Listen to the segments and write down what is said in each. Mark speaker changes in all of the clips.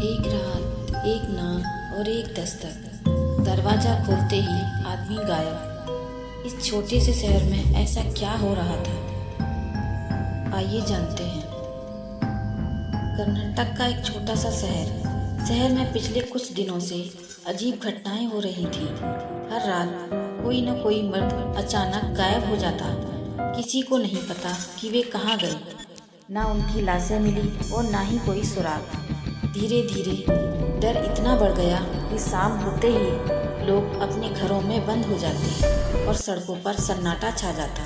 Speaker 1: एक रात, एक नाम और एक दस्तक। दरवाजा खोलते ही आदमी गायब। इस छोटे से शहर में ऐसा क्या हो रहा था? आइए जानते हैं। कर्नाटक का एक छोटा सा शहर में पिछले कुछ दिनों से अजीब घटनाएं हो रही थी। हर रात कोई न कोई मर्द अचानक गायब हो जाता। किसी को नहीं पता कि वे कहाँ गए। ना उनकी लाशें मिली और ना ही कोई सुराग। धीरे धीरे डर इतना बढ़ गया कि शाम होते ही लोग अपने घरों में बंद हो जाते और सड़कों पर सन्नाटा छा जाता।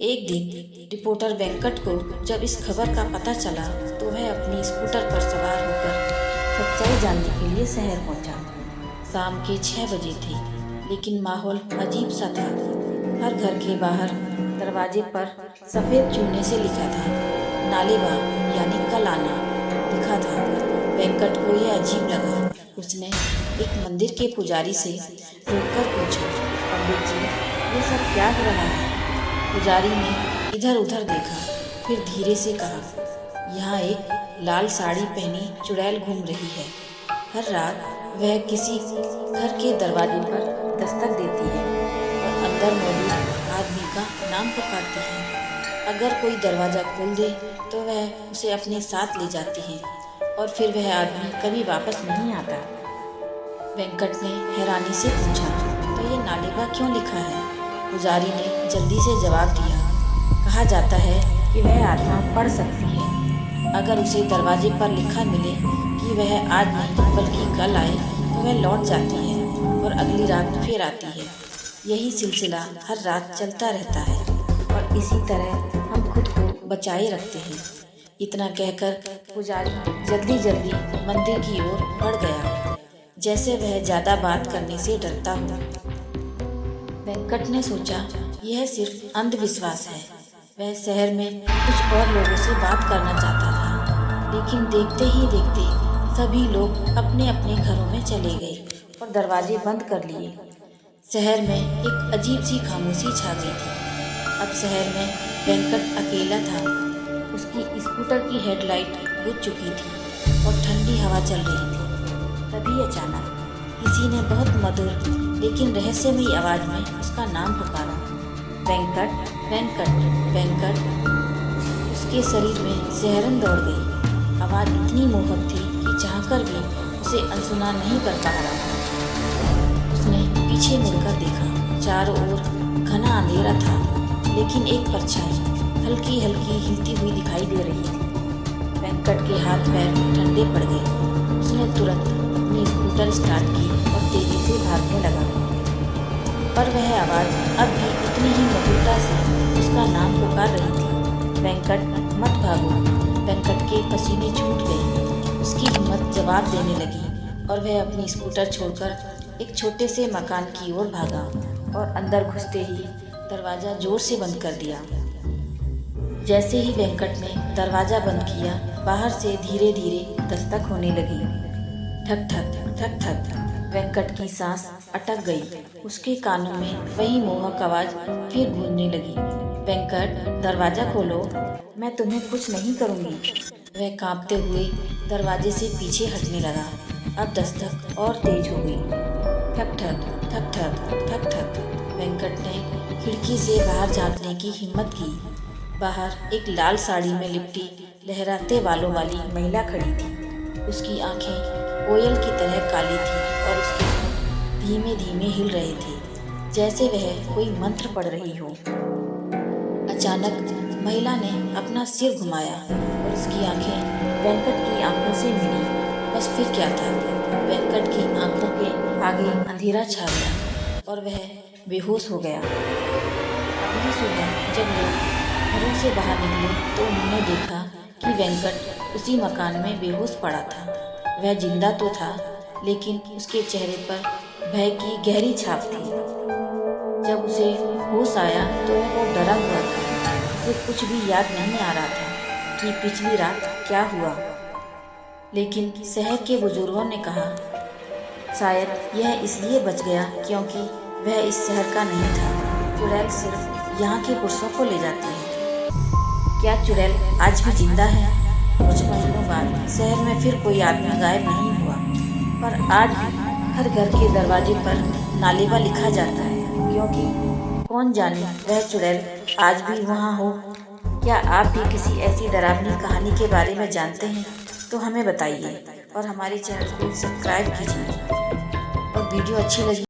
Speaker 1: एक दिन रिपोर्टर वेंकट को जब इस खबर का पता चला तो वह अपनी स्कूटर पर सवार होकर सच्चाई जानने के लिए शहर पहुंचा। शाम के 6 बजे थे, लेकिन माहौल अजीब सा था। हर घर के बाहर दरवाजे पर सफ़ेद चूने से लिखा था, नालेबा यानी कल आना लिखा था। वेंकट को यह अजीब लगा। उसने एक मंदिर के पुजारी से रोककर पूछा, पंडित जी, ये सब क्या हो रहा है? पुजारी ने इधर उधर देखा, फिर धीरे से कहा, यहाँ एक लाल साड़ी पहनी चुड़ैल घूम रही है। हर रात वह किसी घर के दरवाजे पर दस्तक देती है और अंदर मौजूद आदमी का नाम पुकारती है। अगर कोई दरवाज़ा खोल दे तो वह उसे अपने साथ ले जाती है और फिर वह आदमी कभी वापस नहीं आता। वेंकट ने हैरानी से पूछा, तो ये नालेबा क्यों लिखा है? पुजारी ने जल्दी से जवाब दिया, कहा जाता है कि वह आत्मा पढ़ सकती है। अगर उसे दरवाजे पर लिखा मिले कि वह आज नहीं बल्कि कल आए तो वह लौट जाती है और अगली रात फिर आती है। यही सिलसिला हर रात चलता रहता है और इसी तरह हम खुद को बचाए रखते हैं। इतना कहकर पुजारी जल्दी जल्दी मंदिर की ओर बढ़ गया, जैसे वह ज़्यादा बात करने से डरता हो। वेंकट ने सोचा, यह सिर्फ अंधविश्वास है। वह शहर में कुछ और लोगों से बात करना चाहता था, लेकिन देखते ही देखते सभी लोग अपने अपने घरों में चले गए और दरवाजे बंद कर लिए। शहर में एक अजीब सी खामोशी छा गई थी। अब शहर में वेंकट अकेला था। उसकी स्कूटर की हेडलाइट बुझ चुकी थी और ठंडी हवा चल रही थी। तभी अचानक किसी ने बहुत मधुर लेकिन रहस्यमयी आवाज़ में उसका नाम पुकारा, वेंकट, वेंकट, वेंकट। उसके शरीर में सिहरन दौड़ गई। आवाज़ इतनी मोहक थी कि चाहकर भी उसे अनसुना नहीं कर पा रहा था। उसने पीछे मुड़कर देखा। चारों ओर घना अंधेरा था, लेकिन एक परछाई हल्की हल्की हिलती हुई दिखाई दे रही थी। वेंकट के हाथ पैर ठंडे पड़ गए। उसने तुरंत अपनी स्कूटर स्टार्ट की और तेजी से भागने लगा। पर वह आवाज़ अब भी उतनी ही मधुरता से उसका नाम पुकार रही थी, वेंकट, मत भागो। वेंकट के पसीने छूट गए। उसकी हिम्मत जवाब देने लगी और वह अपनी स्कूटर छोड़कर एक छोटे से मकान की ओर भागा और अंदर घुसते ही दरवाज़ा जोर से बंद कर दिया। जैसे ही वेंकट ने दरवाज़ा बंद किया, बाहर से धीरे धीरे दस्तक होने लगी। ठक ठक ठक ठक। वेंकट की सांस अटक गई। उसके कानों में वही मोहक आवाज़ फिर गूंजने लगी, वेंकट, दरवाज़ा खोलो, मैं तुम्हें कुछ नहीं करूँगी। वह कांपते हुए दरवाजे से पीछे हटने लगा। अब दस्तक और तेज हो गई। ठक ठक ठक ठक ठक ठक। वेंकट ने खिड़की से बाहर झांकने की हिम्मत की। बाहर एक लाल साड़ी में लिपटी लहराते बालों वाली महिला खड़ी थी। उसकी आंखें कोयल की तरह काली थी और उसके होंठ धीमे धीमे हिल रहे थे, जैसे वह कोई मंत्र पढ़ रही हो। अचानक महिला ने अपना सिर घुमाया और उसकी आंखें वेंकट की आंखों से मिली। बस फिर क्या था, वेंकट की आंखों के आगे अंधेरा छा गया और वह बेहोश हो गया। अगली सुबह जब लोग घरों से बाहर निकले तो उन्होंने देखा कि वेंकट उसी मकान में बेहोश पड़ा था। वह जिंदा तो था, लेकिन उसके चेहरे पर भय की गहरी छाप थी। जब उसे होश आया तो वह बहुत डरा हुआ था। उसे कुछ भी याद नहीं आ रहा था कि पिछली रात क्या हुआ। लेकिन शहर के बुजुर्गों ने कहा, शायद यह इसलिए बच गया क्योंकि वह इस शहर का नहीं था। चुड़ैल सिर्फ यहाँ के पुरुषों को ले जाती है। क्या चुड़ैल आज भी जिंदा है? कुछ महीनों बाद शहर में फिर कोई आदमी गायब नहीं हुआ, पर आज भी हर घर के दरवाजे पर नालेबा लिखा जाता है, क्योंकि कौन जाने वह चुड़ैल आज भी वहाँ हो। क्या आप भी किसी ऐसी डरावनी कहानी के बारे में जानते हैं तो हमें बताइए और हमारे चैनल को सब्सक्राइब कीजिए। और वीडियो अच्छी लगी